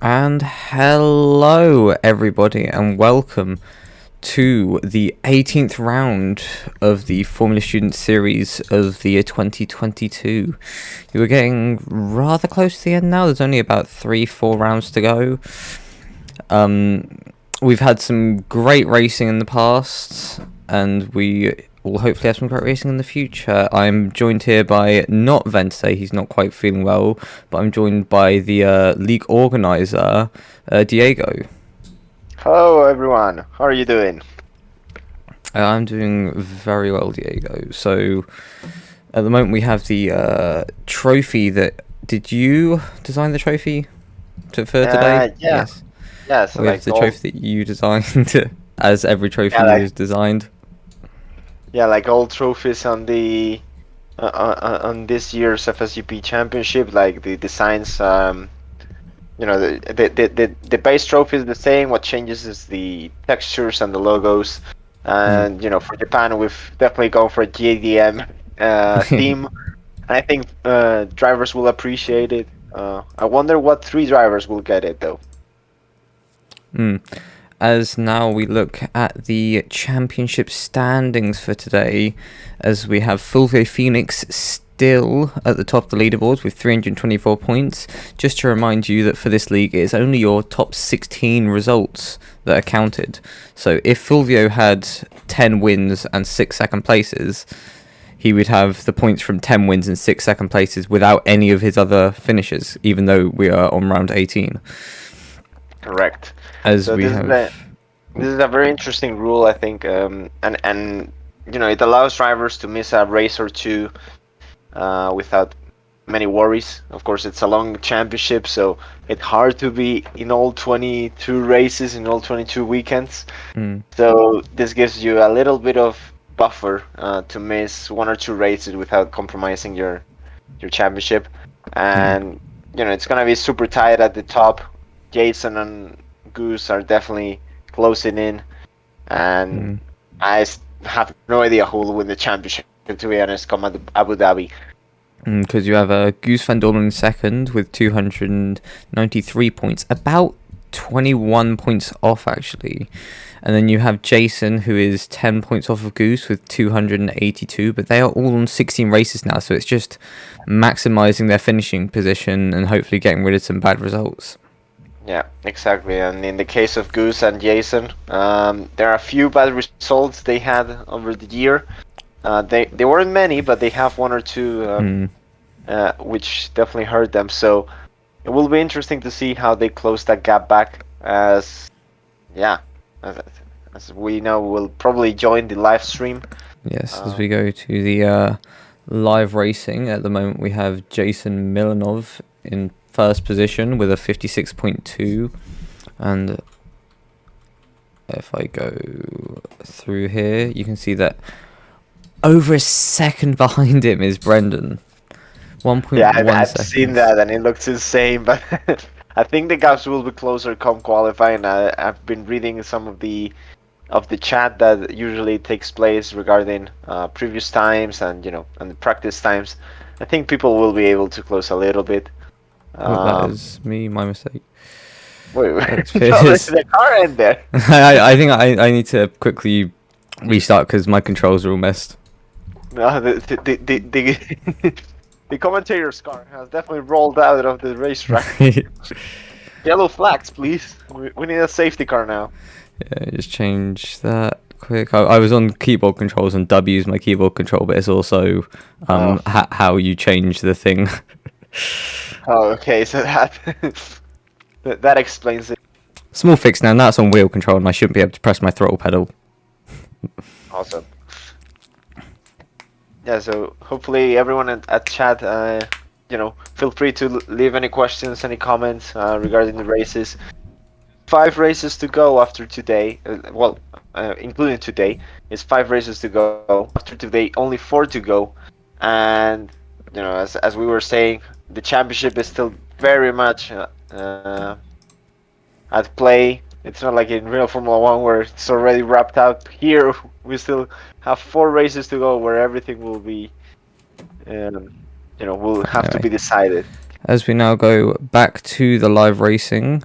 And hello everybody and welcome to the 18th round of the Formula Student Series of the year 2022. You are getting rather close to the end now. There's only about 3-4 rounds to go. We've had some great racing in the past, and we will hopefully have some great racing in the future. I'm joined here by not Vente, he's not quite feeling well, but I'm joined by the league organizer, Diego. Hello everyone, how are you doing? I'm doing very well, Diego. So at the moment we have the trophy that... Did you design the trophy for today? Yeah. Yes. We have the trophy that you designed, as every trophy is designed. Yeah, like all trophies on the on this year's FSGP championship, like the designs. You know, the base trophy is the same. What changes is the textures and the logos. And you know, for Japan, we've definitely gone for a JDM theme. And I think drivers will appreciate it. I wonder what 3 drivers will get it though. As now we look at the championship standings for today, as we have Fulvio Phoenix still at the top of the leaderboards with 324 points. Just to remind you that for this league, it is only your top 16 results that are counted. So if Fulvio had 10 wins and 6 second places, he would have the points from 10 wins and 6 second places without any of his other finishes, even though we are on round 18. Correct. as So we have. this is a very interesting rule, I think, and it allows drivers to miss a race or two without many worries. Of course, it's a long championship, so it's hard to be in all 22 races in all 22 weekends. Mm, So this gives you a little bit of buffer to miss one or two races without compromising your championship. mm, And it's gonna be super tight at the top. Jason and Goose are definitely closing in, and mm. have no idea who will win the championship. To be honest, come at Abu Dhabi. Because you have Goose Van Dorn in second with 293 points, about 21 points off actually. And then you have Jason, who is 10 points off of Goose with 282, but they are all on 16 races now, so it's just maximising their finishing position and hopefully getting rid of some bad results. Yeah, exactly. And in the case of Goose and Jason, there are a few bad results they had over the year. They weren't many, but they have one or two which definitely hurt them. So it will be interesting to see how they close that gap back. As as we know, we'll probably join the live stream. Yes, as we go to the live racing, at the moment we have Jason Milanov in first position with a 56.2, and if I go through here, you can see that over a second behind him is Brendan. 1.1 Yeah, I've seconds. seen that, and it looks insane. But I think the gaps will be closer come qualifying. I've been reading some of the chat that usually takes place regarding previous times and and the practice times. I think people will be able to close a little bit. Oh, that is my mistake. Wait, That's no, Piers. there's the car in there. I think I need to quickly restart because my controls are all messed. No, the the commentator's car has definitely rolled out of the racetrack. Yellow flags, please. We need a safety car now. Yeah, just change that quick. I was on keyboard controls and W is my keyboard control, but it's also how you change the thing. Oh, okay, so that explains it. Small fix now. Now it's on wheel control, and I shouldn't be able to press my throttle pedal. Awesome. Yeah, so hopefully everyone at chat, feel free to leave any questions, any comments regarding the races. 5 races to go after today. Including today, it's 5 races to go. After today, only 4 to go. And as we were saying, the championship is still very much at play. It's not like in real Formula 1 where it's already wrapped out. Here, we still have 4 races to go where everything will be, will have to be decided. As we now go back to the live racing,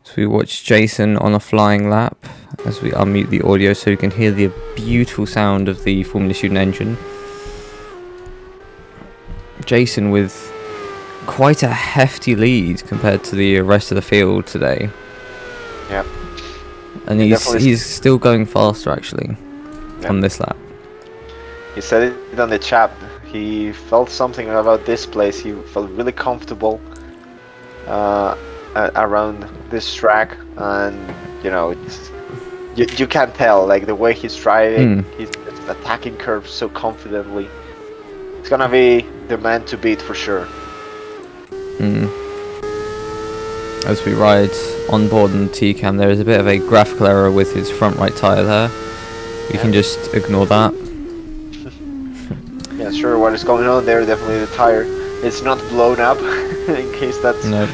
so we watch Jason on a flying lap as we unmute the audio so you can hear the beautiful sound of the Formula Student engine. Jason with quite a hefty lead compared to the rest of the field today. Yeah. And he's still going faster actually on this lap. He said it on the chat. He felt something about this place. He felt really comfortable around this track, and it's, you can't tell, like the way he's driving. He's attacking curves so confidently. It's gonna be the man to beat for sure. As we ride on board in T-Cam, there is a bit of a graphical error with his front right tyre there. You can just ignore that. Yeah, sure, what is going on there, definitely the tire. It's not blown up, in case that's your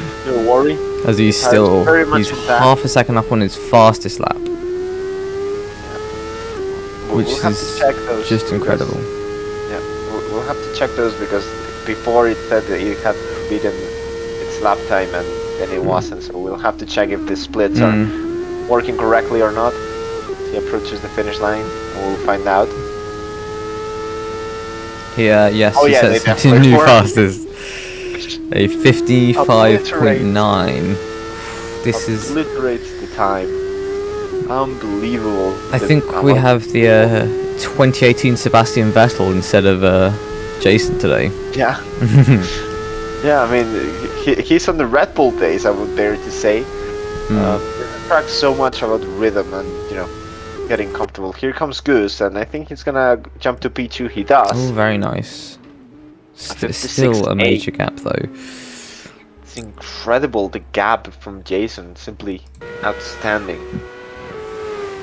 worry. As he's half a second up on his fastest lap. Yeah. Which is just incredible. We'll have to check those because before it said that it had beaten its lap time and then it wasn't, so we'll have to check if the splits are working correctly or not. He approaches the finish line and we'll find out. Yeah, yes, he says his new fastest. A 55.9. This obliterates the time. Unbelievable. I think we have the 2018 Sebastian Vettel instead of Jason today. Yeah. Yeah, I mean, he's on the Red Bull days, I would dare to say. The track's so much about rhythm and getting comfortable. Here comes Goose, and I think he's gonna jump to P2. He Oh, does. very nice. A Still a 56.8. major gap though. It's incredible, the gap from Jason. Simply outstanding.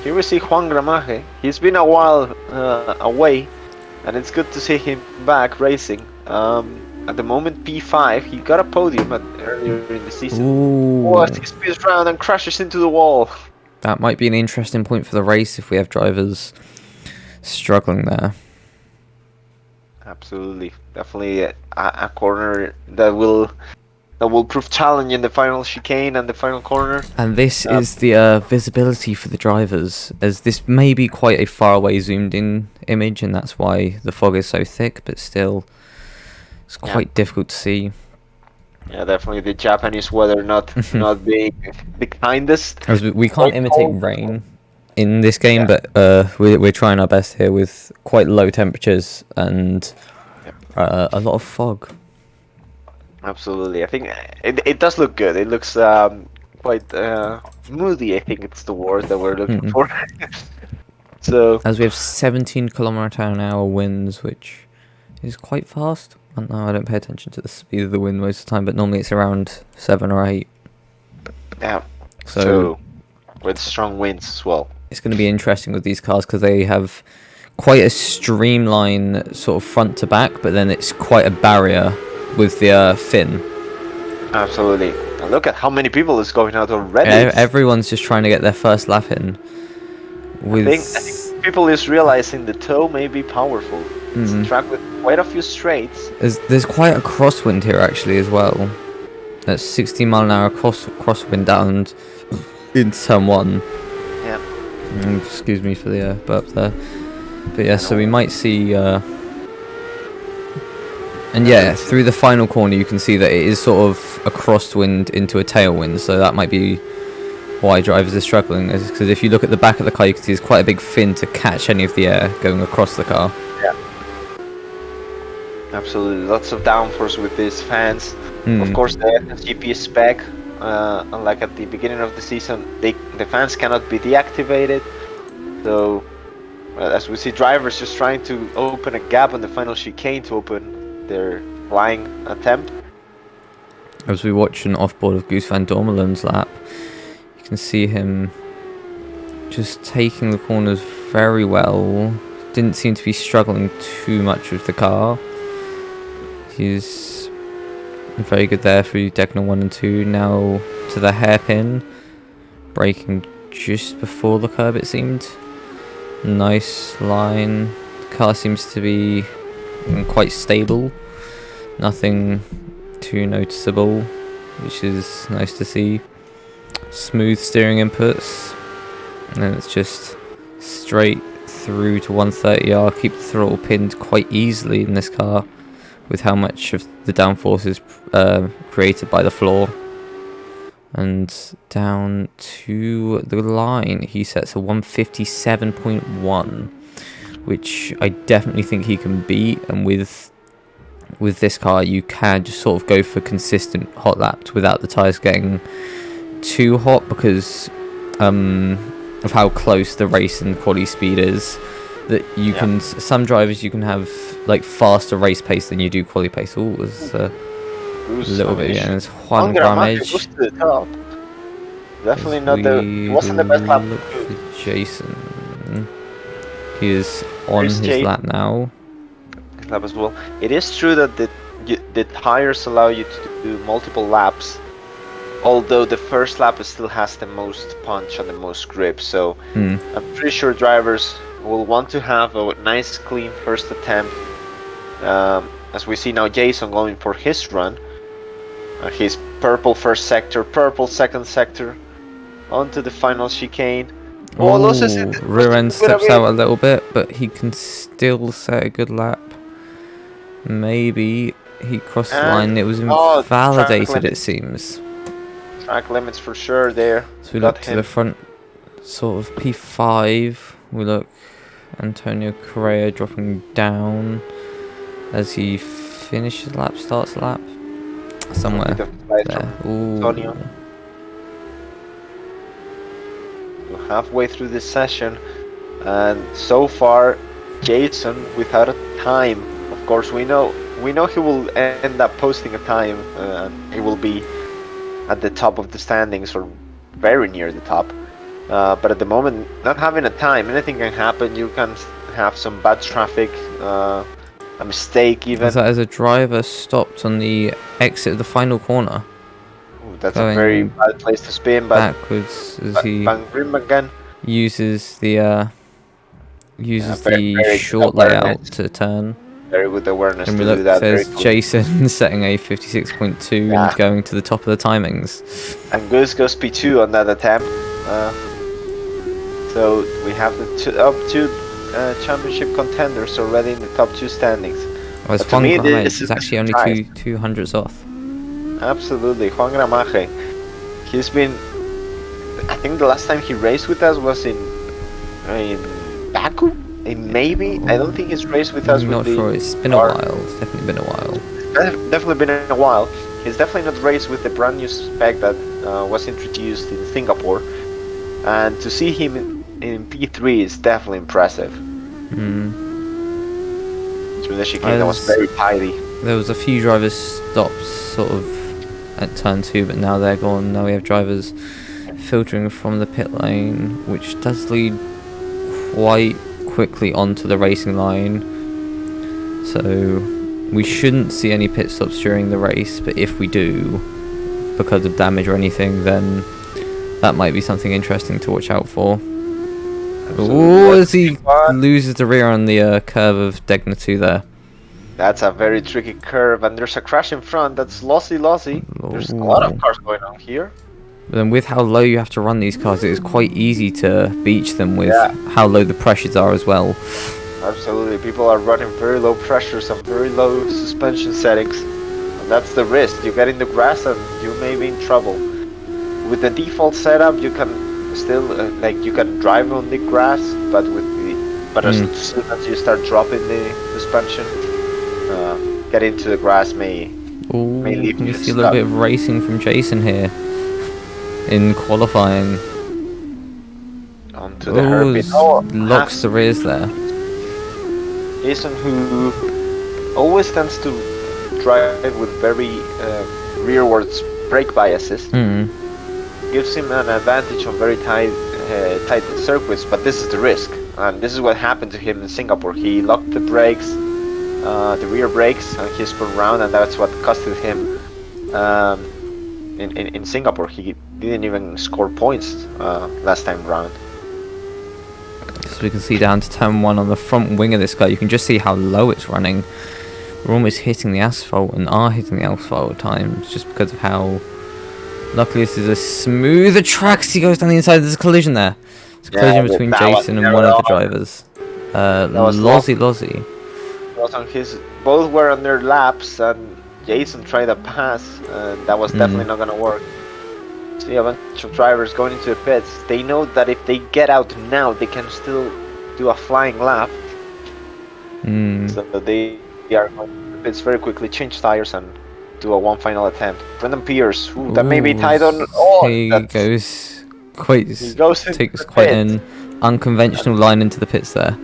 Here we see Juan Gramaje. He's been a while away, and it's good to see him back racing. At the moment, P5. He got a podium earlier in the season. Ooh. Oh, he speeds round and crashes into the wall. That might be an interesting point for the race if we have drivers struggling there. Absolutely, definitely a corner that will prove challenging in the final chicane and the final corner. And this is the visibility for the drivers, as this may be quite a far away zoomed in image, and that's why the fog is so thick, but still it's quite difficult to see. Yeah, definitely the Japanese weather not being the kindest. As we can't imitate rain in this game, but we're trying our best here with quite low temperatures and a lot of fog. Absolutely, I think it does look good. It looks quite moody. I think it's the word that we're looking for. So as we have 17 km/h winds, which is quite fast. I don't know, I don't pay attention to the speed of the wind most of the time, but normally it's around 7 or 8. Yeah. So with strong winds as well. It's going to be interesting with these cars because they have quite a streamline sort of front to back, but then it's quite a barrier with the fin. Absolutely. And look at how many people is going out already. Everyone's just trying to get their first lap in. I think people is realizing the toe may be powerful. It's a track with quite a few straights. There's quite a crosswind here actually as well. That's 60 mile/h crosswind down in turn 1. Yeah. Excuse me for the burp there. But yeah, so we might see and yeah, through the final corner you can see that it is sort of a crosswind into a tailwind, so that might be why drivers are struggling, because if you look at the back of the car you can see there's quite a big fin to catch any of the air going across the car. Yeah. Absolutely, lots of downforce with these fans. Of course, the FSGP spec, unlike at the beginning of the season, the fans cannot be deactivated. So, as we see drivers just trying to open a gap on the final chicane to open their flying attempt. As we watch an offboard of Goose van Dormelen's lap, you can see him just taking the corners very well. Didn't seem to be struggling too much with the car. He's very good there through Degnal 1 and 2. Now to the hairpin, braking just before the curb it seemed. Nice line. The car seems to be quite stable. Nothing too noticeable, which is nice to see. Smooth steering inputs, and then it's just straight through to 130R. Keep the throttle pinned quite easily in this car with how much of the downforce is created by the floor. And down to the line he sets a 157.1, which I definitely think he can beat, and with this car you can just sort of go for consistent hot laps without the tyres getting too hot because of how close the race and quali speed is. That you can, some drivers you can have like faster race pace than you do quali pace. Oh, there's a little bit, yeah. There's Juan Gramage. Definitely not the. Wasn't the best lap. Jason. He is on his lap now. His lap as well. It is true that the tires allow you to do multiple laps. Although the first lap still has the most punch and the most grip, so I'm pretty sure drivers will want to have a nice clean first attempt. As we see now Jason going for his run. His purple first sector, purple second sector, onto the final chicane. Rear end steps out a little bit, but he can still set a good lap. Maybe he crossed the line, it was invalidated it seems. Track limits for sure there. So we look to the front, sort of P5. We look Antonio Correa dropping down as he finishes lap, starts lap somewhere there. Ooh. halfway through this session, and so far, Jason without a time. Of course, we know he will end up posting a time, and he will be at the top of the standings or very near the top. But at the moment, not having a time, anything can happen. You can have some bad traffic, a mistake even. As a driver stopped on the exit of the final corner. Ooh, that's a very bad place to spin, but backwards as he Van Grim again uses the very short layout to turn. Very good awareness And to we look, do that. there's Jason setting a 56.2 and going to the top of the timings. And Goose goes P2 on that attempt. So we have the top two championship contenders already in the top 2 standings. Whereas Juan Gramaje is actually only two hundredths off. Absolutely, Juan Gramaje. He's been. I think the last time he raced with us was in Baku. Maybe I don't think he's raced with us. I'm not sure. It's been a while. It's definitely been a while. Definitely been a while. He's definitely not raced with the brand new spec that was introduced in Singapore, and to see him in P3 is definitely impressive. Through the chicane, that was very tidy. There was a few drivers stopped sort of at turn 2, but now they're gone. Now we have drivers filtering from the pit lane, which does lead quite quickly onto the racing line. So we shouldn't see any pit stops during the race, but if we do, because of damage or anything, then that might be something interesting to watch out for. Oh, as he loses the rear on the curve of Degna 2 there. That's a very tricky curve, and there's a crash in front. That's lossy. There's a lot of cars going on here. But then with how low you have to run these cars, it is quite easy to beach them with how low the pressures are as well. Absolutely, people are running very low pressures and very low suspension settings, and that's the risk. You get in the grass and you may be in trouble. With the default setup, you can still you can drive on the grass, but as soon as you start dropping the suspension, get into the grass may leave you. You see a little bit of racing from Jason here in qualifying. Onto the hairpin. Locks the rears there. Jason, who always tends to drive with very rearwards brake biases, gives him an advantage on very tight circuits, but this is the risk, and this is what happened to him in Singapore. He locked the brakes, the rear brakes, and he spun around, and that's what costed him in Singapore. He didn't even score points last time round. So we can see down to turn 1 on the front wing of this guy, you can just see how low it's running. We're almost hitting the asphalt and are hitting the asphalt at times just because of how... Luckily this is a smoother track as he goes down the inside. There's a collision there. There's a collision between Jason and one of the drivers. Lozzie. Both were on their laps, and Jason tried a pass, and that was definitely not going to work. See a bunch of drivers going into the pits. They know that if they get out now, they can still do a flying lap. So they are going to the pits very quickly, change tires, and do one final attempt. Brendan Pierce, that may be tied on. He takes quite an unconventional line into the pits there.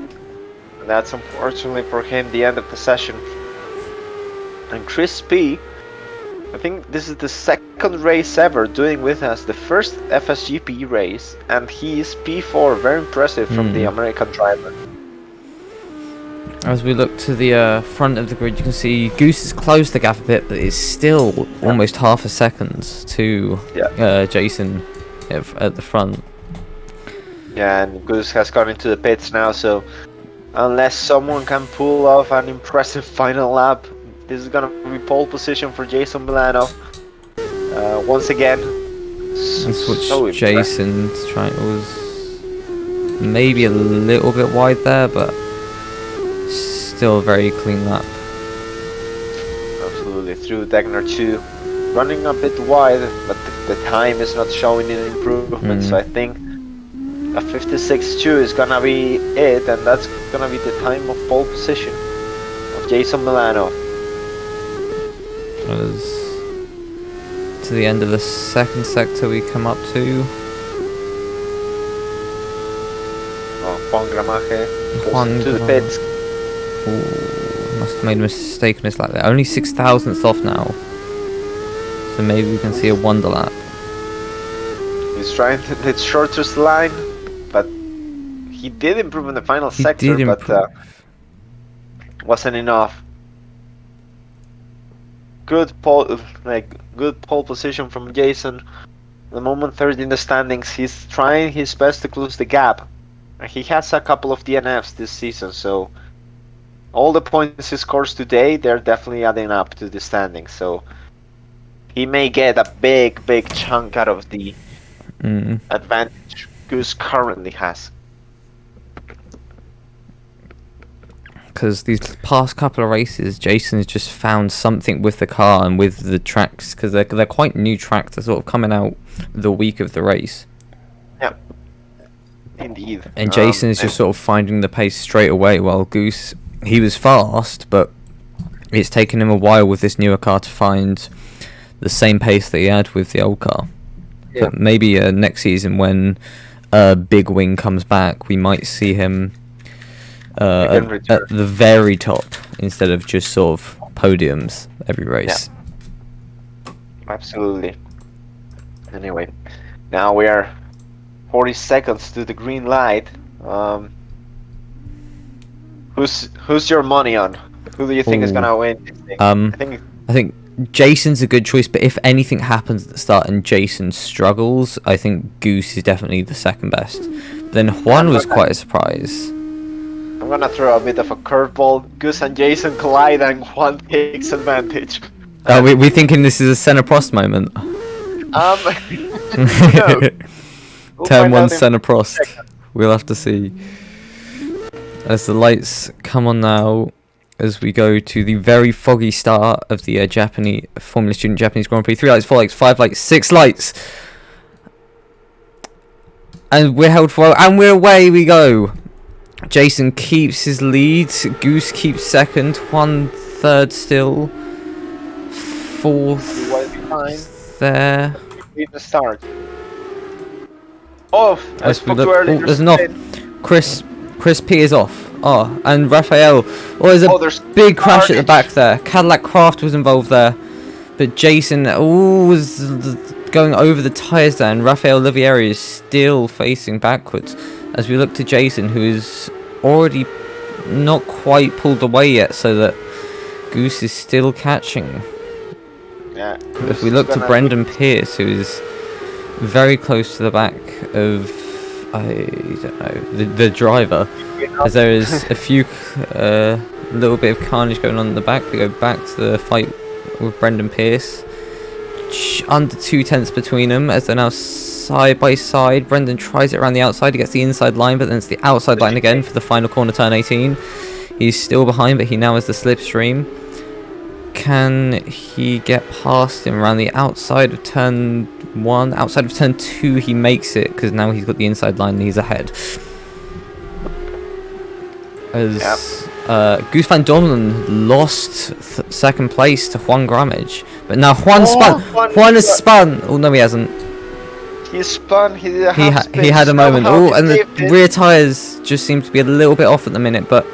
And that's unfortunately for him the end of the session. And Chris P, I think this is the second race ever doing with us, the first FSGP race, and he is P4, very impressive from the American driver. As we look to the front of the grid, you can see Goose has closed the gap a bit, but is still almost half a second to Jason at the front. Yeah, and Goose has gone into the pits now, so unless someone can pull off an impressive final lap, this is gonna be pole position for Jason Milano. Once again, Jason's trying was maybe a little bit wide there, but still a very clean lap. Absolutely, through Degner 2, running a bit wide, but the time is not showing an improvement. So I think a 56.2 is gonna be it, and that's gonna be the time of pole position of Jason Milano. As to the end of the second sector we come up to. Juan Gramaje goes Juan into the Gra- pits. Ooh, must have made a mistake on his lap there. Only 6,000ths off now. So maybe we can see a wonder lap. He's trying to the shortest line, but he did improve in the final He sector, did but improve. wasn't enough. Good pole position from Jason. The moment third in the standings, he's trying his best to close the gap. He has a couple of DNFs this season, so all the points he scores today, they're definitely adding up to the standings. So he may get a big chunk out of the advantage Goose currently has. Because these past couple of races, Jason's just found something with the car and with the tracks, because they're quite new tracks. They're sort of coming out the week of the race. Yeah, indeed. And Jason is just sort of finding the pace straight away, while Goose, he was fast, but it's taken him a while with this newer car to find the same pace that he had with the old car. Yeah. But maybe next season when Big Wing comes back, we might see him at the very top instead of just sort of podiums every race. Yeah. Absolutely. Anyway, now we are 40 seconds to the green light. Who's your money on? Who do you think is gonna win this thing? I think Jason's a good choice, but if anything happens at the start and Jason struggles, I think Goose is definitely the second best. Then Juan was quite a surprise. I'm gonna throw a bit of a curveball. Goose and Jason collide and Juan takes advantage. We thinking this is a Senna Prost moment. No. We'll Turn find 1 out in Senna Prost. seconds. We'll have to see. As the lights come on now, as we go to the very foggy start of the Japanese Formula Student Japanese Grand Prix. 3 lights, 4 lights, 5 lights, 6 lights. And we're held for, and we're away we go. Jason keeps his lead. Goose keeps second. 1 third still. 4th Well behind. there. Leave the start. Oh, I spoke too early. There's an off. Chris P is off. Oh, and Raphael. Oh, there's a big crash at the back there. Cadillac Craft was involved there. But Jason was going over the tyres there. And Raphael Olivieri is still facing backwards. As we look to Jason, who is already not quite pulled away yet. So that Goose is still catching. Yeah. If we look to Brendan Pierce, who is very close to the back of, I don't know, the driver, as there is a few little bit of carnage going on in the back. We go back to the fight with Brendan Pierce, under 2 tenths between them as they're now side by side. Brendan tries it around the outside, he gets the inside line, but then it's the outside line again for the final corner, turn 18. He's still behind, but he now has the slipstream. Can he get past him around the outside of turn 1? Outside of turn 2 he makes it, because now he's got the inside line and he's ahead. As Goose Van Dormelen lost second place to Juan Grammage. But now Juan spun! Juan has spun! Oh no, he hasn't. He spun, he did a half spin. He had a moment. Oh, and the rear tyres just seem to be a little bit off at the minute, but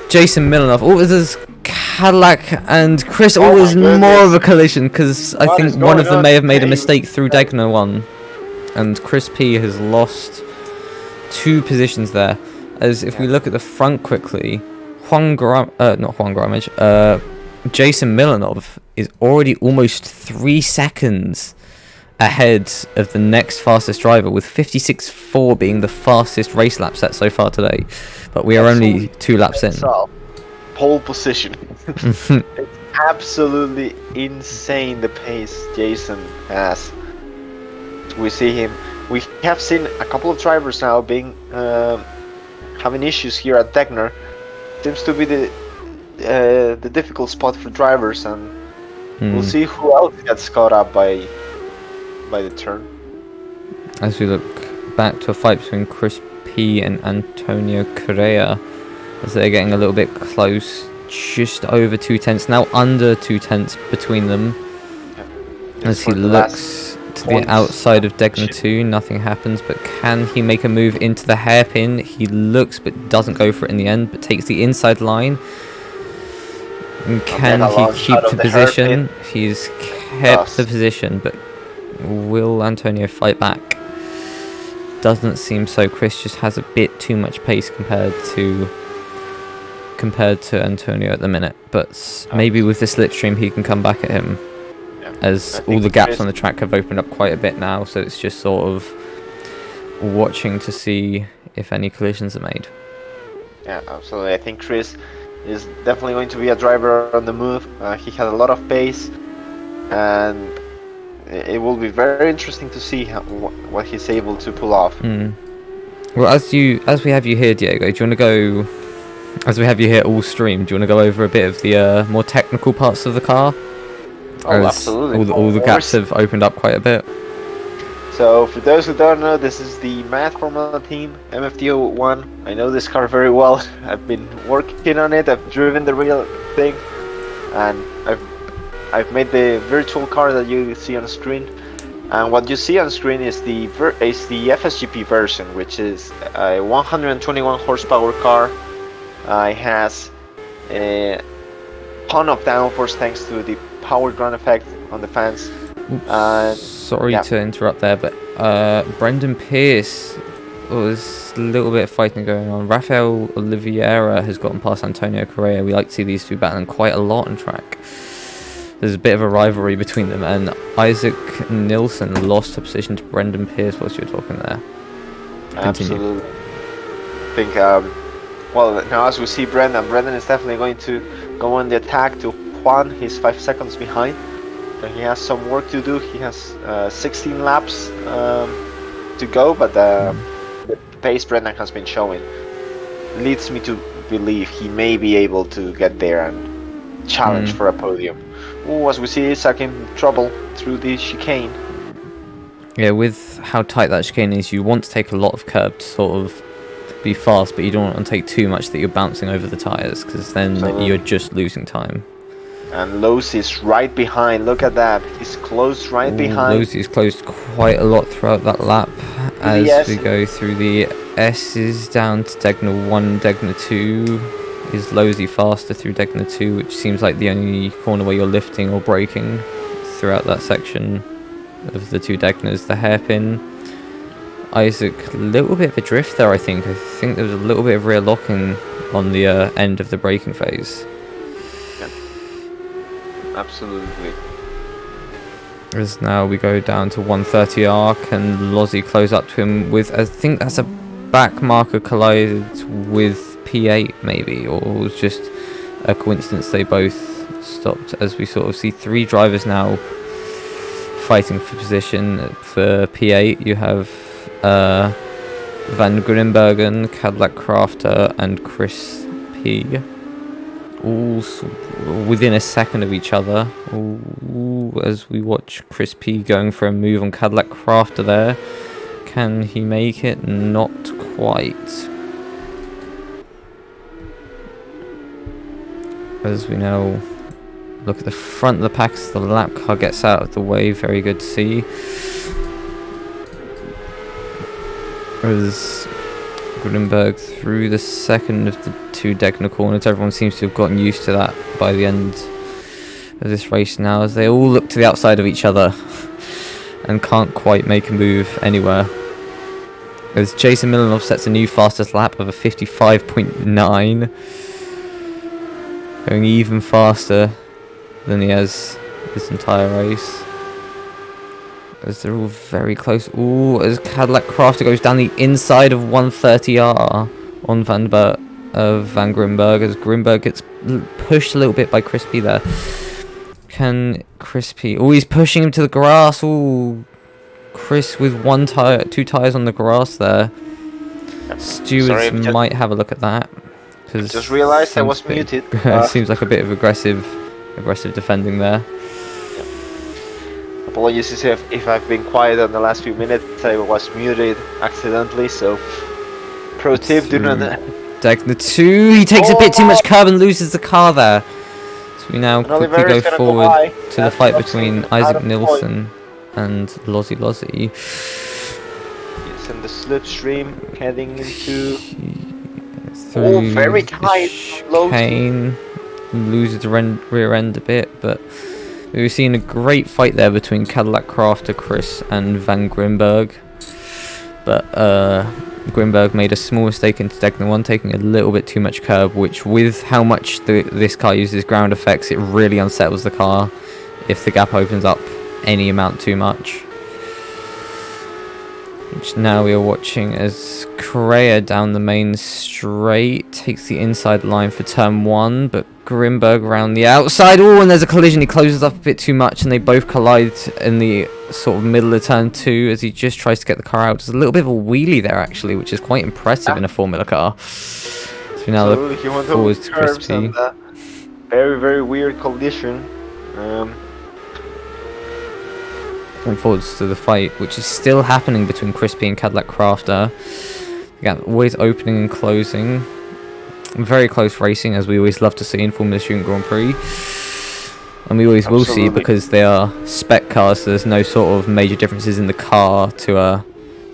Jason Milanov. Oh, there's Cadillac and Chris. Oh, there's more of a collision, because I think one of them may have made a mistake through Degner 1. And Chris P has lost 2 positions there. As if we look at the front quickly, Jason Milanov is already almost 3 seconds ahead of the next fastest driver, with 56.4 being the fastest race lap set so far today. But we are only 2 laps in. Pole position. It's absolutely insane the pace Jason has. We see him. We have seen a couple of drivers now being having issues here at Degner. Seems to be the difficult spot for drivers, and we'll see who else gets caught up by the turn. As we look back to a fight between Chris P and Antonio Correa, as they're getting a little bit close, just over 2 tenths, now under 2 tenths between them. Yeah. As he looks to the points. outside of Degner 2, nothing happens, but can he make a move into the hairpin? He looks but doesn't go for it in the end, but takes the inside line. And can mega he long keep shot of the the position? hairpin. He's kept the Does. position, but will Antonio fight back? Doesn't seem so. Chris just has a bit too much pace compared to Antonio at the minute, but maybe with the slipstream he can come back at him, as all the gaps on the track have opened up quite a bit now, so it's just sort of watching to see if any collisions are made. Yeah, absolutely. I think Chris is definitely going to be a driver on the move. He has a lot of pace, and it will be very interesting to see what he's able to pull off. Well, as we have you here, Diego, do you want to go? As we have you here all stream, do you want to go over a bit of the more technical parts of the car? Oh, absolutely. All the gaps have opened up quite a bit. So, for those who don't know, this is the Math Formula Team MFT01. I know this car very well. I've been working on it. I've driven the real thing, and I've made the virtual car that you see on screen. And what you see on screen is the FSGP version, which is a 121 horsepower car. It has a ton of downforce thanks to the power ground effect on the fans. Sorry to interrupt there, but Brendan Pierce, there's a little bit of fighting going on. Rafael Oliveira has gotten past Antonio Correa. We like to see these two battling quite a lot on track. There's a bit of a rivalry between them, and Isaac Nilsson lost a position to Brendan Pierce whilst you were talking there. Continue. Absolutely. I think, well, now as we see Brendan is definitely going to go on the attack to Juan. He's 5 seconds behind. He has some work to do. He has 16 laps to go, but the pace Brendan has been showing leads me to believe he may be able to get there and challenge for a podium. Ooh, as we see Isaac in trouble through the chicane. Yeah, with how tight that chicane is, you want to take a lot of curb to sort of be fast, but you don't want to take too much that you're bouncing over the tyres, because then you're just losing time. And Losey is right behind. Look at that. He's close right behind. Losey is closed quite a lot throughout that lap as we go through the S's down to Degner 1, Degner 2. Is Losey faster through Degner 2, which seems like the only corner where you're lifting or braking throughout that section of the two Degners. The hairpin. Isaac, a little bit of a drift there, I think. I think there was a little bit of rear locking on the end of the braking phase. Absolutely. As now we go down to 130 arc, and Lozzie close up to him with, I think that's a back marker collided with P8 maybe, or it was just a coincidence they both stopped, as we sort of see three drivers now fighting for position. For P8 you have Van Grimbergen, Cadillac Crafter and Chris P, all within a second of each other. Ooh, as we watch Chris P going for a move on Cadillac Crafter there. Can he make it? Not quite. As we now look at the front of the pack as the lap car gets out of the way. Very good to see. As Gutenberg through the second of the two Degner corners. Everyone seems to have gotten used to that by the end of this race now, as they all look to the outside of each other and can't quite make a move anywhere. As Jason Milanov sets a new fastest lap of a 55.9, going even faster than he has this entire race. As they're all very close. Ooh, as Cadillac Crafter goes down the inside of 130R on Van Grimberg, as Grimberg gets pushed a little bit by Crispy there. Can Crispy... Oh, he's pushing him to the grass. Ooh, Chris with two tires on the grass there. Stewards might have a look at that. Just realised I was muted. Seems like a bit of aggressive defending there. Apologies if I've been quiet in the last few minutes. I was muted accidentally, so pro tip, do not... Degner 2, he takes a bit too much curb and loses the car there. So we now quickly go forward to the fight between Isaac Nilsson and Lozzy. It's in the slipstream heading into. Oh, Through very the tight. Low speed. chicane, loses the rear end a bit, but we've seen a great fight there between Cadillac Crafter Chris and Van Grimberg. But Grimberg made a small mistake into Degner 1, taking a little bit too much curb, which with how much this car uses ground effects, it really unsettles the car if the gap opens up any amount too much. Which now we are watching as Correa down the main straight takes the inside line for turn 1, but Grimberg around the outside. Oh, and there's a collision. He closes up a bit too much, and they both collide in the sort of middle of turn 2 as he just tries to get the car out. There's a little bit of a wheelie there, actually, which is quite impressive in a Formula car. So we now look forward to Crispy. Very, very weird collision. Looking forward to the fight, which is still happening between Crispy and Cadillac Crafter. Yeah, always opening and closing. Very close racing, as we always love to see in Formula Student Grand Prix. And we always will see, because they are spec cars, so there's no sort of major differences in the car to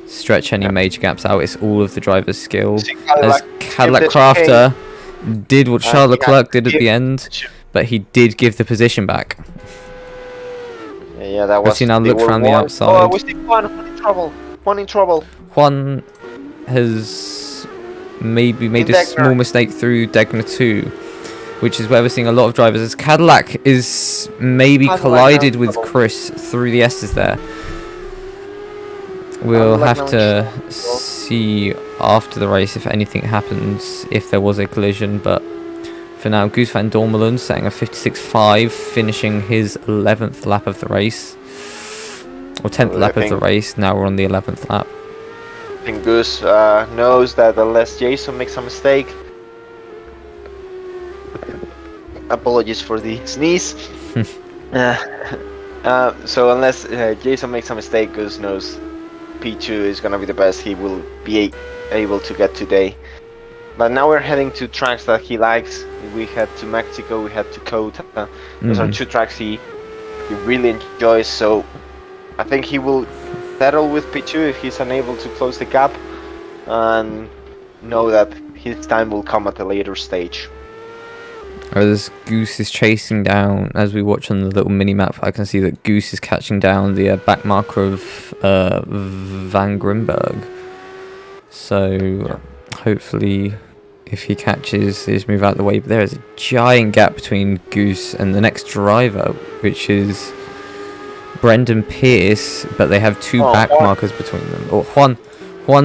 stretch any major gaps out. It's all of the driver's skill. As Cadillac Crafter did what Charles Leclerc did at the end, but he did give the position back. Yeah, that was. Now look around the outside. Oh, we see Juan in trouble. Juan has maybe made a small mistake through Degner 2, which is where we're seeing a lot of drivers. As Cadillac is maybe collided with Chris through the S's there. We'll have to see after the race if anything happens, if there was a collision, but for now, Goose van Dormelen setting a 56.5, finishing his 11th lap of the race. Or 10th lap of the race, now we're on the 11th lap. I think Goose knows that unless Jason makes a mistake... Apologies for the sneeze. So unless Jason makes a mistake, Goose knows P2 is going to be the best he will be able to get today. But now we're heading to tracks that he likes. We head to Mexico, we head to Kota. Those are two tracks he really enjoys, so I think he will settle with P2 if he's unable to close the gap, and know that his time will come at a later stage. As Goose is chasing down, as we watch on the little mini-map, I can see that Goose is catching down the back marker of Van Grimberg. So hopefully, if he catches, they just move out of the way. But there is a giant gap between Goose and the next driver, which is Brendan Pierce, but they have two back markers between them. Or Juan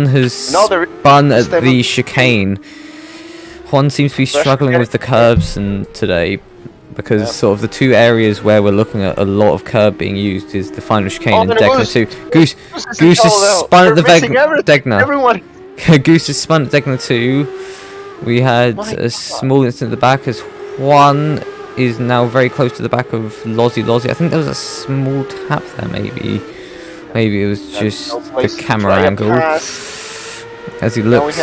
has spun at the chicane. Juan seems to be struggling with the curbs today, because sort of the two areas where we're looking at a lot of curb being used is the final chicane and Degner 2. Goose is spun at the Degner. Goose is spun at Degner 2. We had a small incident at the back as Juan is now very close to the back of Lozzy. I think there was a small tap there, maybe. Maybe it was just the camera angle. As he looks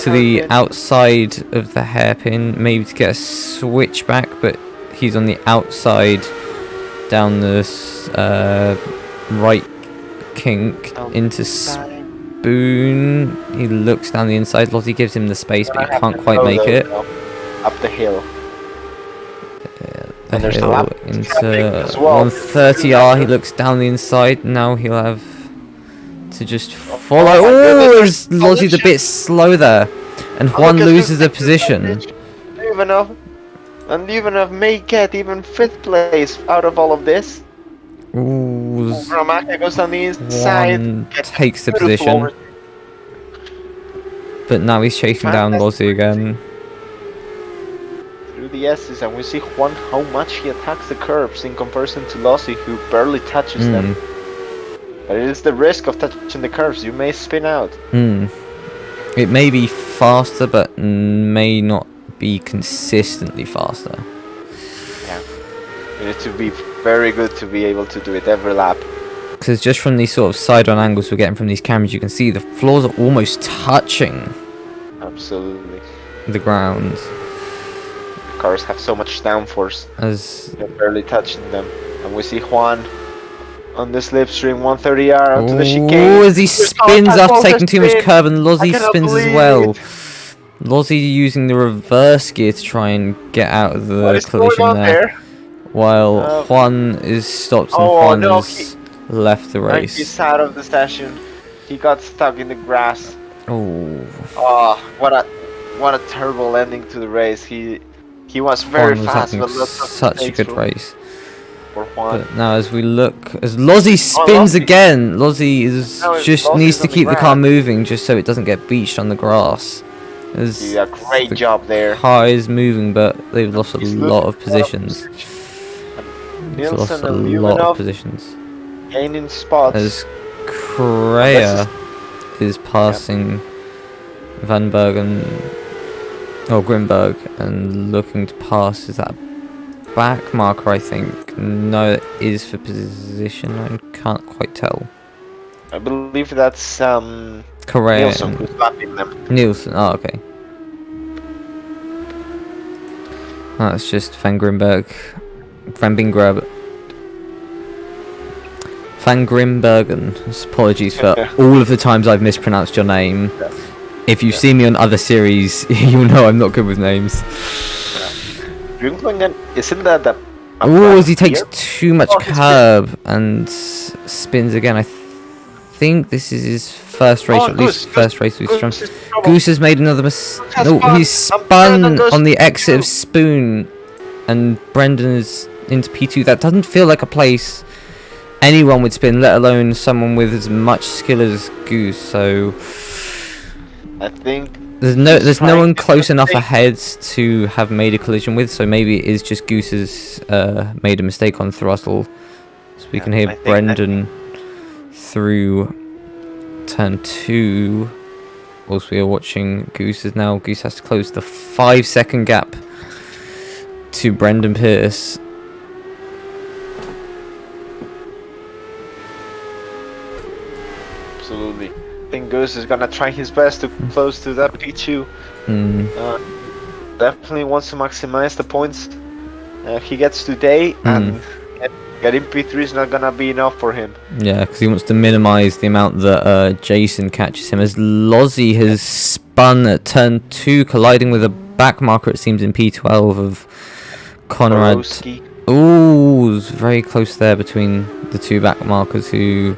to the outside of the hairpin, maybe to get a switch back, but he's on the outside down this right kink into Spoon. He looks down the inside. Lozzy gives him the space, but he can't quite make it. Up the hill. The hill into 130R. He looks down the inside. Now he'll have to just follow. Oh, Lozzy's a bit slow there, and Juan loses the position. Livanov may get even 5th place out of all of this. Ooh, Ramaka goes on the inside. Juan takes the position, but now he's chasing down Lozzy again. Through the S's, and we see Juan how much he attacks the curbs in comparison to Lozzy, who barely touches them. But it is the risk of touching the curves. You may spin out. It may be faster, but may not be consistently faster. Yeah. You need to be very good to be able to do it every lap. Because just from these sort of side-on angles we're getting from these cameras, you can see the floors are almost touching. Absolutely. The ground. The cars have so much downforce. As they're barely touching them. And we see Juan on the slipstream. 130R onto the chicane. Oh, as he spins after taking too much curb, and I Lozzie cannot spins as believe well. it. Lozzie using the reverse gear to try and get out of What the is going collision on there, there? while Juan is stopped and Oh Juan no, has left the race. he's out of the session. He got stuck in the grass. Oh, Oh, what a terrible ending to the race. He was very Juan was fast, having but lots of such a mistakes good for race. Juan. But now as we look, as Lozzie spins Lozzie. again, Lozzie is No, just Lozzie's needs to on the keep the car ground. moving just so it doesn't get beached on the grass. As He did a great the job there. car is moving, but they've lost a He's lot losing of positions. He's lost Nielsen a and lot of Luminov positions. gaining spots. As Correa is passing Van Bergen or Grimberg and looking to pass. Is that a back marker? I think no, it is for position. I can't quite tell. I believe that's Correa Nielsen and who's lapping them. Nielsen. Oh, okay. That's just Van Grimberg. Van Bingrab. Van Grimbergen. Apologies for all of the times I've mispronounced your name. If you've seen me on other series, you'll know I'm not good with names. Grimbergen, isn't that the... Oh, as he takes too much he's curb and spins again. I think this is his first race, or at least first race with Strong. Goose has made another mistake. No, he's spun on the exit of Spoon, and Brendan is into P2. That doesn't feel like a place anyone would spin, let alone someone with as much skill as Goose. So I think there's no one close enough ahead to have made a collision with. So maybe it is just Goose's made a mistake on throttle. So we can hear Brendan through turn 2. Whilst we are watching Goose's now. Goose has to close the 5-second gap to Brendan Pierce. Absolutely. I think Goose is gonna try his best to close to that P2. Definitely wants to maximize the points he gets today, and getting P3 is not gonna be enough for him. Yeah, because he wants to minimize the amount that Jason catches him. As Lozzie has spun at turn 2, colliding with a back marker, it seems, in P12 of Conrad. Borowski. Ooh, it's very close there between the two back markers, who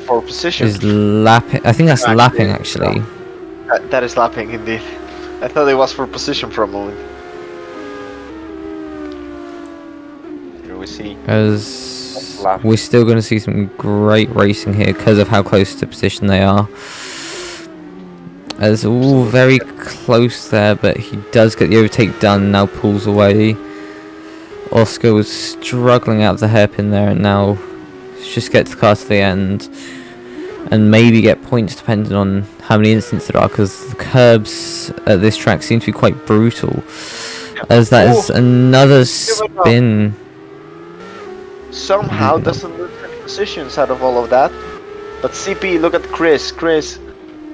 For position. is lapping. I think that's lapping, actually. That is lapping indeed. I thought it was for position for a moment. Here we see. As we're still going to see some great racing here because of how close to position they are. As all very close there, but he does get the overtake done. Now pulls away. Oscar was struggling out of the hairpin there, and now just get the car to the end and maybe get points depending on how many incidents there are, because the curbs at this track seem to be quite brutal. As that is another spin. Somehow doesn't lose any positions out of all of that. But CP, look at Chris. Chris,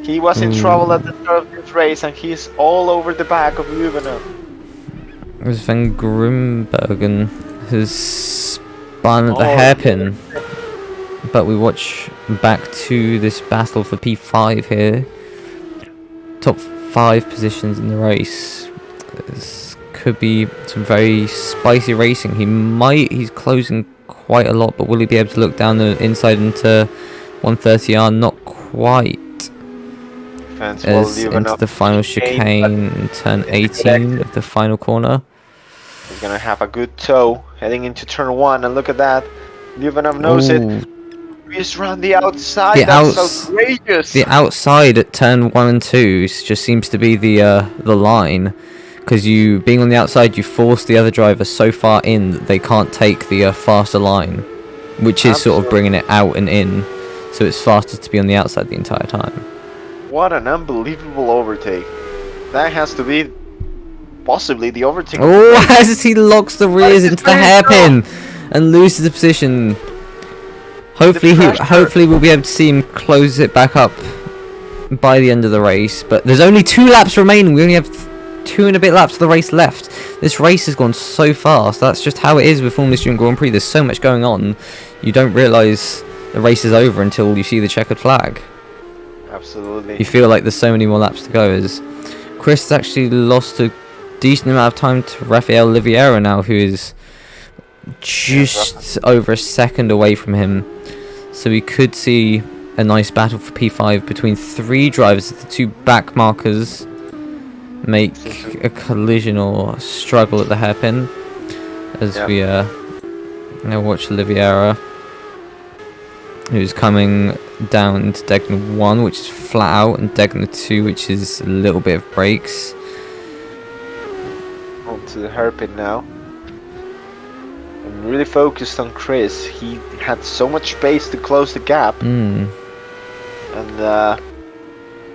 he was in trouble at the start of this race, and he's all over the back of Lubina. As Van Grimbergen has spun at the hairpin. But we watch back to this battle for P5 here. Top 5 positions in the race. This could be some very spicy racing. He's closing quite a lot, but will he be able to look down the inside into 130R? Not quite. As into the final chicane, turn 18 of the final corner. He's gonna have a good toe heading into turn 1, and look at that. Luvanov knows it. He's around the outside. That's outrageous. The outside at turn 1 and 2 just seems to be the line, because you being on the outside, you force the other driver so far in that they can't take the faster line, which is sort of bringing it out and in, so it's faster to be on the outside the entire time. What an unbelievable overtake! That has to be possibly the overtake. Oh, as he locks the rears into the hairpin and loses the position. Hopefully we'll be able to see him close it back up by the end of the race. But there's only 2 laps remaining. We only have 2 and a bit laps of the race left. This race has gone so fast. That's just how it is with Formula Student Grand Prix. There's so much going on. you don't realise the race is over until you see the checkered flag. Absolutely. You feel like there's so many more laps to go. As Chris has actually lost a decent amount of time to Rafael Oliveira now, who is just over a second away from him. So we could see a nice battle for P5 between 3 drivers. The 2 back markers make a collision or struggle at the hairpin. As we now watch Oliveira, who's coming down to Degner 1, which is flat out, and Degner 2, which is a little bit of brakes. Onto the hairpin now. I'm really focused on Chris. He had so much space to close the gap. And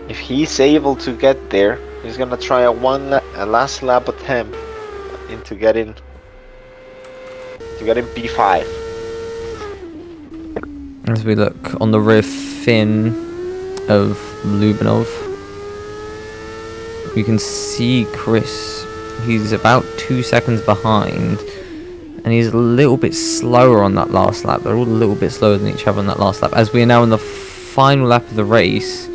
if he's able to get there, he's gonna try a last lap attempt into getting P5. As we look on the rear fin of Lubinov, we can see Chris. He's about 2 seconds behind, and he's a little bit slower on that last lap. They're all a little bit slower than each other on that last lap, as we are now in the final lap of the race.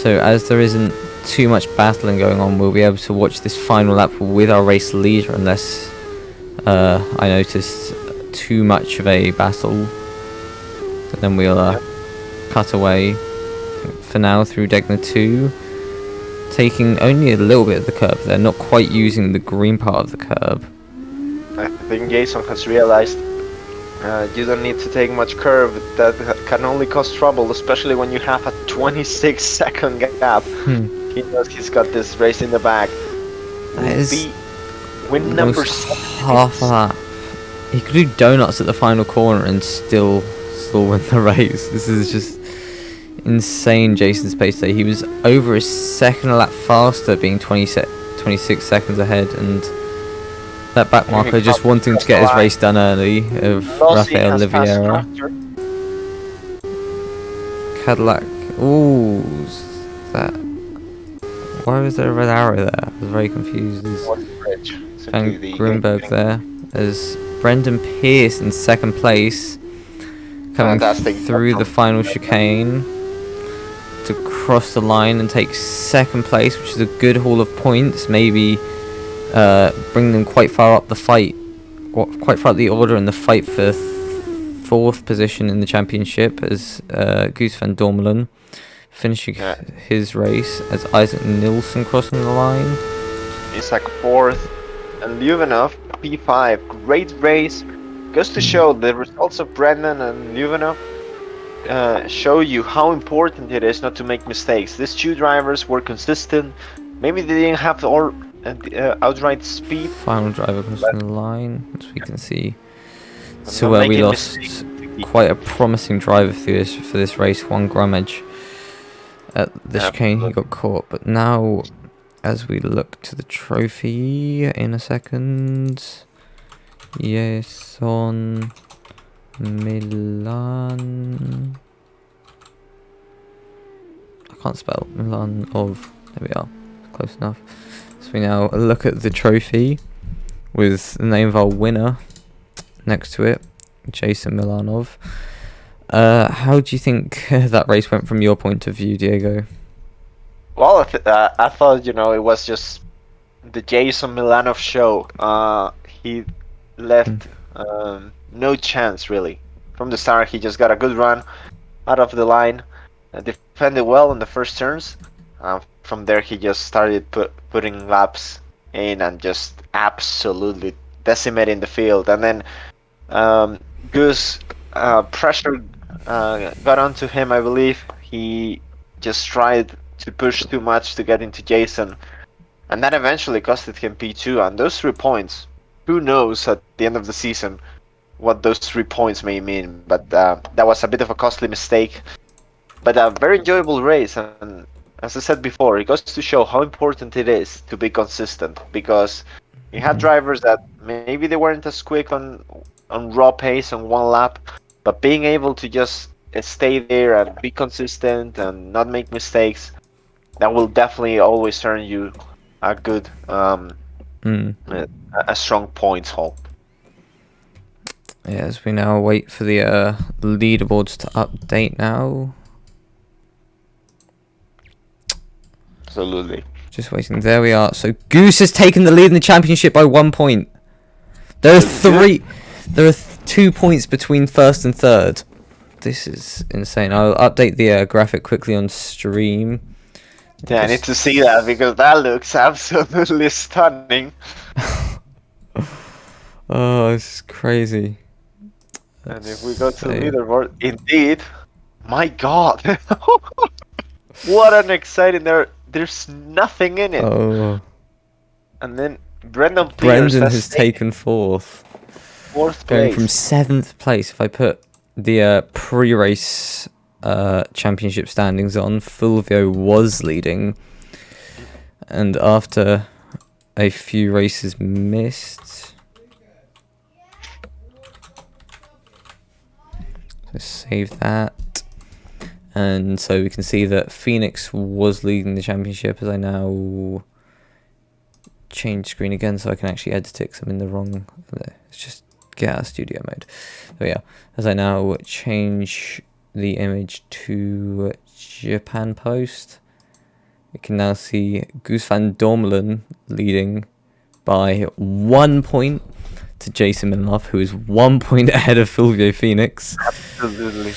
So as there isn't too much battling going on, we'll be able to watch this final lap with our race leader, unless I noticed too much of a battle. And then we'll cut away for now through Degner 2, taking only a little bit of the curb. They're not quite using the green part of the curb. I think Jason has realized you don't need to take much curve. That can only cause trouble, especially when you have a 26-second gap. He knows he's got this race in the bag. That is win number half a lap. He could do donuts at the final corner and still win the race. This is just insane. Jason's pace today. He was over a second a lap faster, being 26 seconds ahead, and that back marker just wanting to get his race done early of Rafael Oliveira. Cadillac. Ooh, that. Why was there a red arrow there? I was very confused. Van Grunberg there as Brendan Pierce in second place, coming through the final chicane to cross the line and take second place, which is a good haul of points. Maybe bring them quite far up the fight, quite far up the order in the fight for 4th position in the championship, as Guus van Dormelen finishing his race, as Isaac Nilsson crossing the line. Isaac 4th, and Lyuvanov P5. Great race. Goes to show the results of Brendan and Lyuvanov show you how important it is not to make mistakes. These 2 drivers were consistent. Maybe they didn't have all outright speed. Final driver crossing the line, as we can see. So where we lost quite a promising driver for this race, Juan Grumage. At the chicane he got caught, but now as we look to the trophy in a second, yes, on Milan. I can't spell Milan of. There we are, close enough. So we now look at the trophy with the name of our winner next to it, Jason Milanov. How do you think that race went from your point of view, Diego? Well, I thought, it was just the Jason Milanov show. He left no chance, really. From the start, he just got a good run out of the line, defended well in the first turns. From there, he just started putting laps in and just absolutely decimating the field. And then Gus pressure got onto him, I believe. He just tried to push too much to get into Jason, and that eventually costed him P2. And those 3 points, who knows at the end of the season what those 3 points may mean, but that was a bit of a costly mistake, but a very enjoyable race. And as I said before, it goes to show how important it is to be consistent, because you had drivers that maybe they weren't as quick on raw pace on one lap, but being able to just stay there and be consistent and not make mistakes, that will definitely always earn you a good, a strong points haul. Yeah, as we now wait for the leaderboards to update now. Absolutely. Just waiting. There we are. So Goose has taken the lead in the championship by 1 point. There are Good. There are 2 points between first and third. This is insane. I'll update the graphic quickly on stream. Yeah, I need to see that because that looks absolutely stunning. Oh, it's crazy. And if we go to leaderboard, indeed, my God, what an exciting! There's nothing in it. Oh. And then Brendan Peters has taken fourth. Fourth Going place. from 7th place. If I put the pre-race championship standings on, Fulvio was leading. And after a few races missed... So save that. And so we can see that Phoenix was leading the championship, as I now change screen again so I can actually edit it because I'm in the wrong... Let's just get out of studio mode. There we are. As I now change the image to Japan Post, we can now see Goose van Dormelen leading by 1 point to Jason Minloff, who is 1 point ahead of Fulvio Phoenix. Absolutely.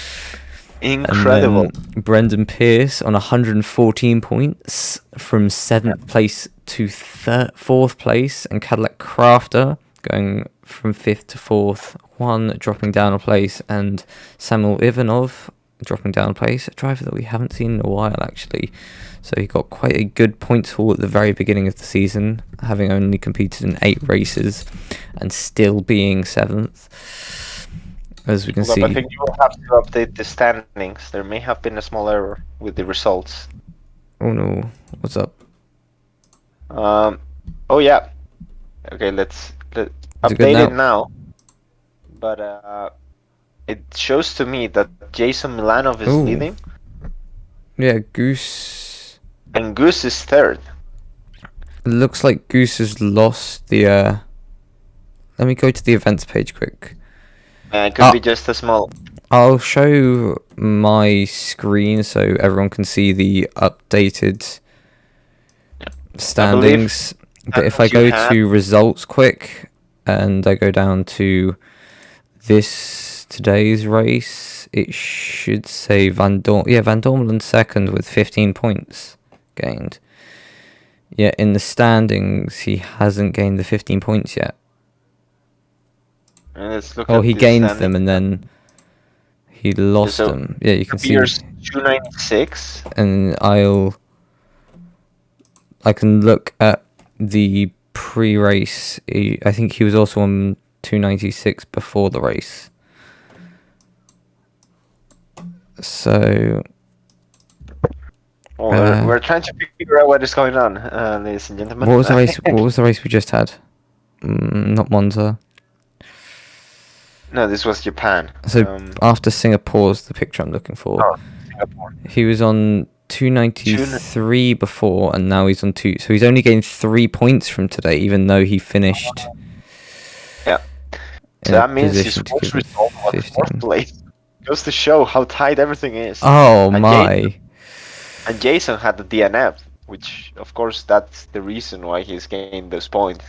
Incredible. And then Brendan Pierce on 114 points from 7th place to 4th place, and Cadillac Crafter going from 5th to 4th, one dropping down a place, and Samuel Ivanov dropping down a place, a driver that we haven't seen in a while actually. So he got quite a good points haul at the very beginning of the season, having only competed in 8 races and still being 7th. As we can see. I think you will have to update the standings. There may have been a small error with the results. Oh no, what's up? Oh yeah. Okay, let's update it now. But it shows to me that Jason Milanov is leading. Yeah, Goose. And Goose is 3rd. It looks like Goose has lost the. Let me go to the events page quick. It could be just a small. I'll show my screen so everyone can see the updated standings. But if I go to results quick and I go down to today's race, it should say Van Dormelen 2nd with 15 points gained. Yeah, in the standings he hasn't gained the 15 points yet. Let's look he gained them and then he lost them. Yeah, you can see. 296. And I can look at the pre-race. I think he was also on 296 before the race. So. We're trying to figure out what is going on, ladies and gentlemen. What was the race? What was the race we just had? Not Monza. No, this was Japan. So after Singapore's the picture I'm looking for. Oh, Singapore. He was on 293 before, and now he's on 2. So he's only gained 3 points from today, even though he finished. Yeah. So that means his first result was 4th place. Goes to show how tight everything is. Oh my! And Jason had the DNF, which of course that's the reason why he's gained those points.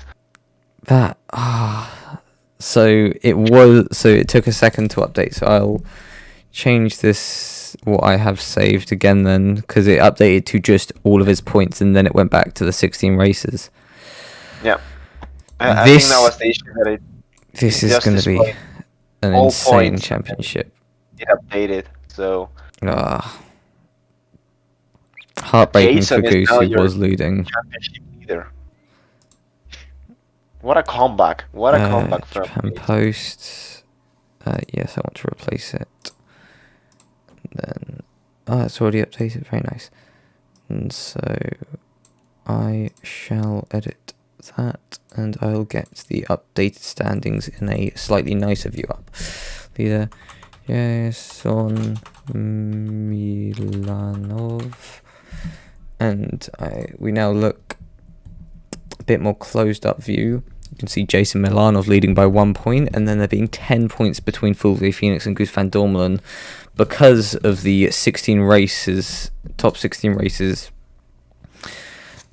So it took a second to update. So I'll change this what I have saved again then, because it updated to just all of his points and then it went back to the 16 races. Yeah. I think that was the issue this is going to be an insane championship. It updated, so heartbreaking for Goose, who was leading. Championship leader. What a comeback! What a comeback from Japan Post. Yes, I want to replace it. And then it's already updated. Very nice. And so I shall edit that, and I'll get the updated standings in a slightly nicer view up. Leader Jason Milanov, and we now look a bit more closed up view You can see Jason Milanov leading by 1 point, and then there being 10 points between Fulvio Phoenix and Goose van Dormelen because of the 16 races, top 16 races.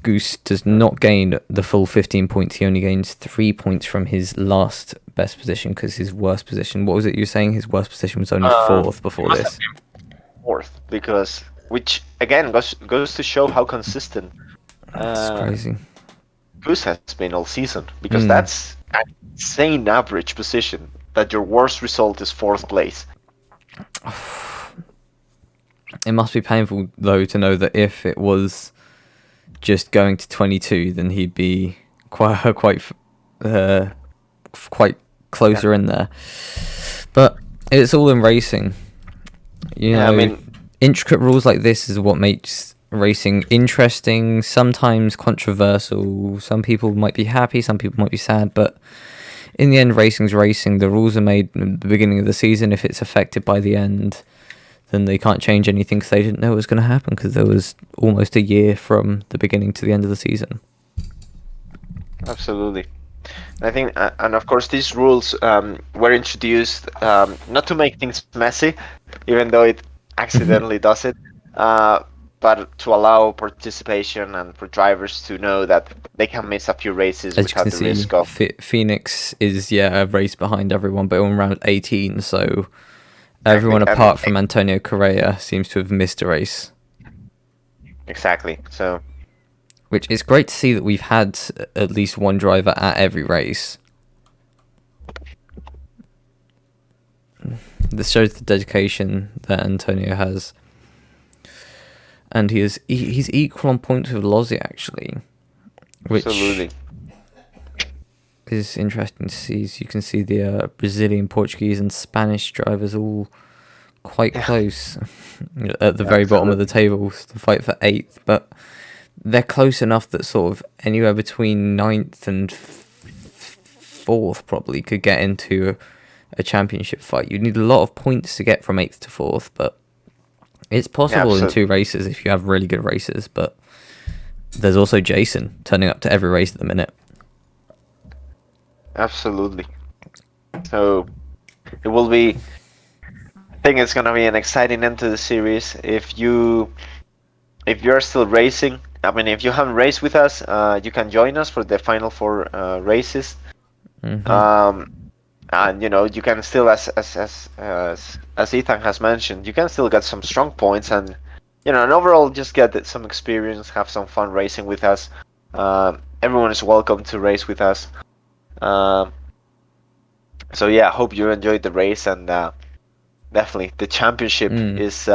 Goose does not gain the full 15 points. He only gains 3 points from his last best position because his worst position. What was it you were saying? His worst position was only fourth before Must this. have been fourth because, which again goes to show how consistent That's crazy. Goose has been all season. Because that's an insane average position. That your worst result is fourth place. It must be painful though to know that if it was just going to 22, then he'd be quite closer in there. But it's all in racing. You know, I mean, intricate rules like this is what makes racing interesting, sometimes controversial. Some people might be happy, some people might be sad, but in the end, racing's racing. The rules are made in the beginning of the season. If it's affected by the end, then they can't change anything because they didn't know it was going to happen because there was almost a year from the beginning to the end of the season. Absolutely. I think, and of course, these rules were introduced not to make things messy, even though it accidentally does it, but to allow participation and for drivers to know that they can miss a few races As you without can the see, risk of. Phoenix is a race behind everyone, but on round 18, so everyone Exactly, apart from Antonio Correa seems to have missed a race. Exactly. So. Which is great to see that we've had at least one driver at every race. This shows the dedication that Antonio has. And he's equal on points with Lozzi, actually. Which Absolutely. is interesting to see. So you can see the Brazilian, Portuguese and Spanish drivers all quite close at the very bottom of the table to fight for 8th. But they're close enough that sort of anywhere between 9th and 4th probably could get into a championship fight. You need a lot of points to get from 8th to 4th, but it's possible in 2 races if you have really good races. But there's also Jason turning up to every race at the minute. Absolutely. So it will be. I think it's gonna be an exciting end to the series. If you're still racing, I mean, if you haven't raced with us, you can join us for the final 4 races. Mm-hmm. And you can still, as Ethan has mentioned, you can still get some strong points and and overall just get some experience, have some fun racing with us. Everyone is welcome to race with us. So yeah, hope you enjoyed the race and definitely the championship is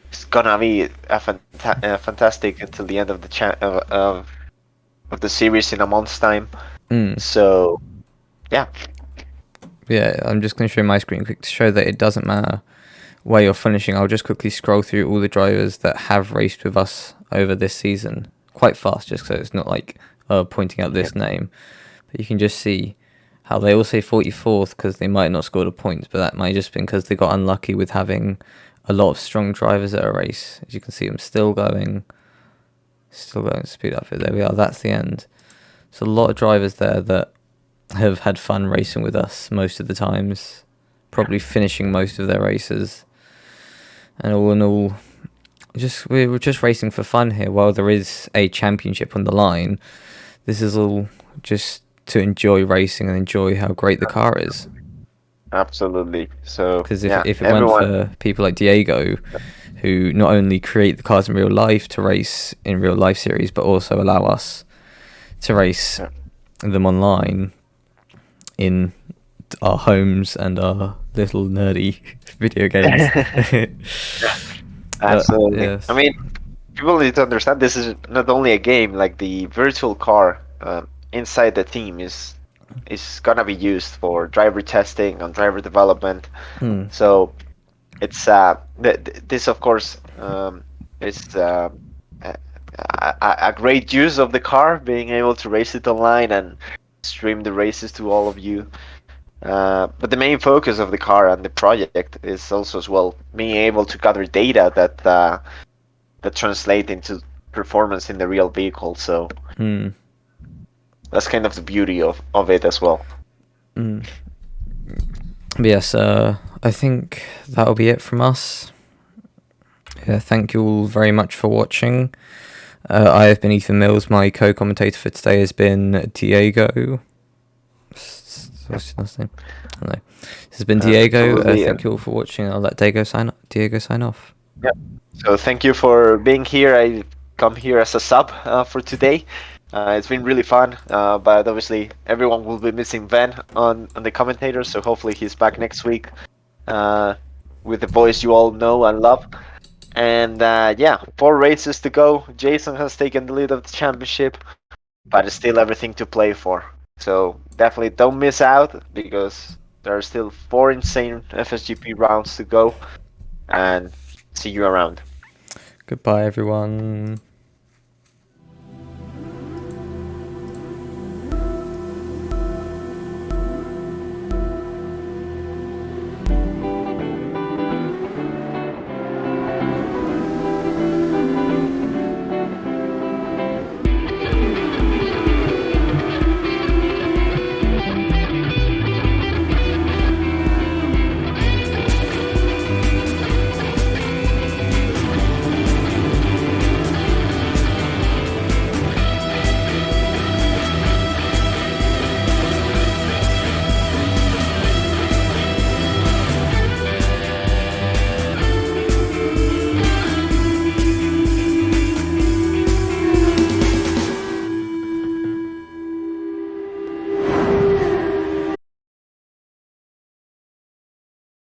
it's gonna be fantastic until the end of the of the series in a month's time. So yeah. Yeah, I'm just going to show my screen quick to show that it doesn't matter where you're finishing. I'll just quickly scroll through all the drivers that have raced with us over this season quite fast, just so it's not like pointing out this name. But you can just see how they all say 44th because they might not score the points, but that might just been because they got unlucky with having a lot of strong drivers at a race. As you can see, I'm still going to speed up it. There we are. That's the end. So a lot of drivers there that have had fun racing with us most of the times, probably finishing most of their races. And all in all, we're just racing for fun here. While there is a championship on the line, this is all just to enjoy racing and enjoy how great the car is. Absolutely. So because if it weren't for people like Diego, who not only create the cars in real life to race in real life series, but also allow us to race them online in our homes and our little nerdy video games. Absolutely. Yes. I mean, people need to understand this is not only a game. Like the virtual car inside the team is gonna be used for driver testing and driver development. So it's this of course is a great use of the car, being able to race it online and stream the races to all of you. But the main focus of the car and the project is also as well being able to gather data that translate into performance in the real vehicle. So that's kind of the beauty of it as well. But yes, I think that'll be it from us. Yeah, thank you all very much for watching. I have been Ethan Mills. My co-commentator for today has been Diego. What's his last name? I don't know. This has been Diego. Absolutely. Thank you all for watching. I'll let Diego sign off. Yeah. So thank you for being here. I come here as a sub for today. It's been really fun, but obviously everyone will be missing Ben on the commentator. So hopefully he's back next week with the voice you all know and love. And yeah, 4 races to go. Jason has taken the lead of the championship, but it's still everything to play for. So definitely don't miss out because there are still 4 insane FSGP rounds to go. And see you around. Goodbye, everyone.